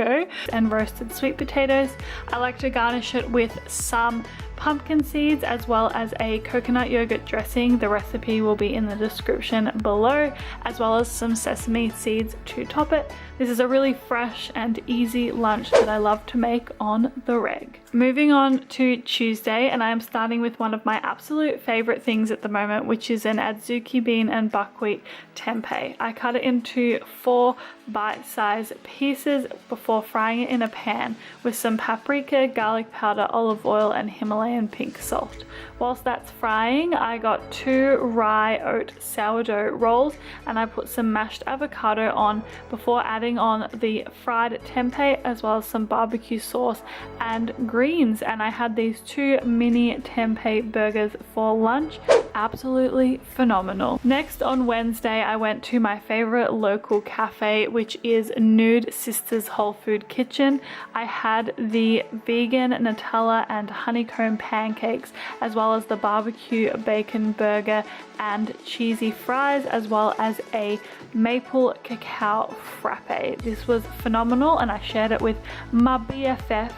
taco and roasted sweet potatoes. I like to garnish it with some pumpkin seeds as well as a coconut yogurt dressing. The recipe will be in the description below, as well as some sesame seeds to top it. This is a really fresh and easy lunch that I love to make on the reg. Moving on to Tuesday, and I am starting with one of my absolute favorite things at the moment, which is an adzuki bean and buckwheat tempeh. I cut it into 4 bite-sized pieces before frying it in a pan with some paprika, garlic powder, olive oil, and Himalayan pink salt. Whilst that's frying, I got 2 rye oat sourdough rolls and I put some mashed avocado on before adding on the fried tempeh as well as some barbecue sauce and greens, and I had these 2 mini tempeh burgers for lunch. Absolutely phenomenal. Next, on Wednesday, I went to my favorite local cafe, which is Nude Sisters Whole Food Kitchen. I had the vegan Nutella and honeycomb pancakes, as well as the barbecue bacon burger and cheesy fries, as well as a maple cacao frappe. This was phenomenal, and I shared it with my BFF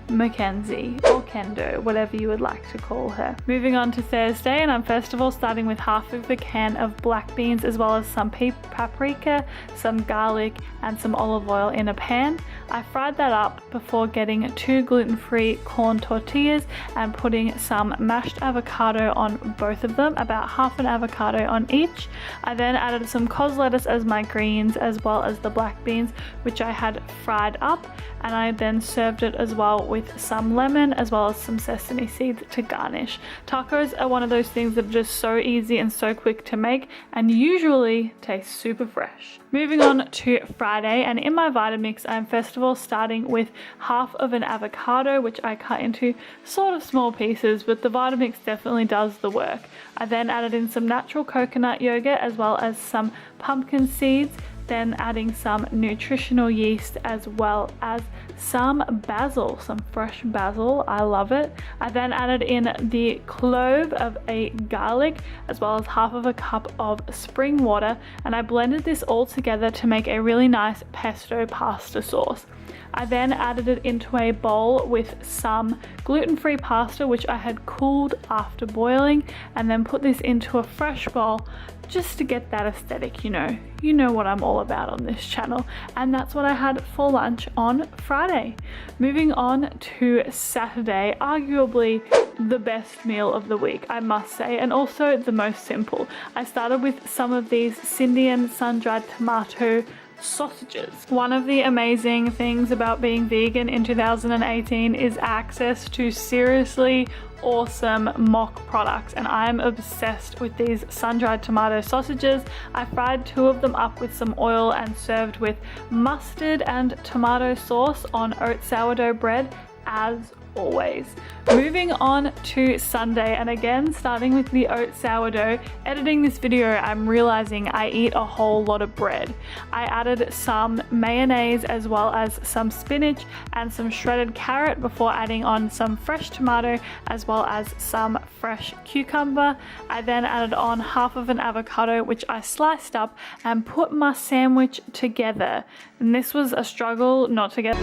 Mackenzie, or Kendo, whatever you would like to call her. Moving on to Thursday, and I'm first of all starting with half of a can of black beans as well as some paprika, some garlic and some olive oil in a pan. I fried that up before getting 2 gluten-free corn tortillas and putting some mashed avocado on both of them, about half an avocado on each. I then added some cos lettuce as my greens as well as the black beans, which I had fried up, and I then served it as well with some lemon as well as some sesame seeds to garnish. Tacos are one of those things that are just so easy and so quick to make and usually taste super fresh. Moving on to Friday, and in my Vitamix, I'm first of all starting with half of an avocado, which I cut into sort of small pieces, but the Vitamix definitely does the work. I then added in some natural coconut yogurt as well as some pumpkin seeds, then adding some nutritional yeast as well as some basil, some fresh basil. I love it. I then added in the clove of a garlic as well as half of a cup of spring water, and I blended this all together to make a really nice pesto pasta sauce. I then added it into a bowl with some gluten-free pasta, which I had cooled after boiling, and then put this into a fresh bowl just to get that aesthetic, you know what I'm all about on this channel. And that's what I had for lunch on Friday. Moving on to Saturday, arguably the best meal of the week, I must say, and also the most simple. I started with some of these Scindian sun-dried tomato sausages. One of the amazing things about being vegan in 2018 is access to seriously awesome mock products, and I'm obsessed with these sun-dried tomato sausages. I fried 2 of them up with some oil and served with mustard and tomato sauce on oat sourdough bread as always. Moving on to Sunday, and again starting with the oat sourdough. Editing this video, I'm realizing I eat a whole lot of bread. I added some mayonnaise as well as some spinach and some shredded carrot before adding on some fresh tomato as well as some fresh cucumber. I then added on half of an avocado, which I sliced up, and put my sandwich together. And this was a struggle not to get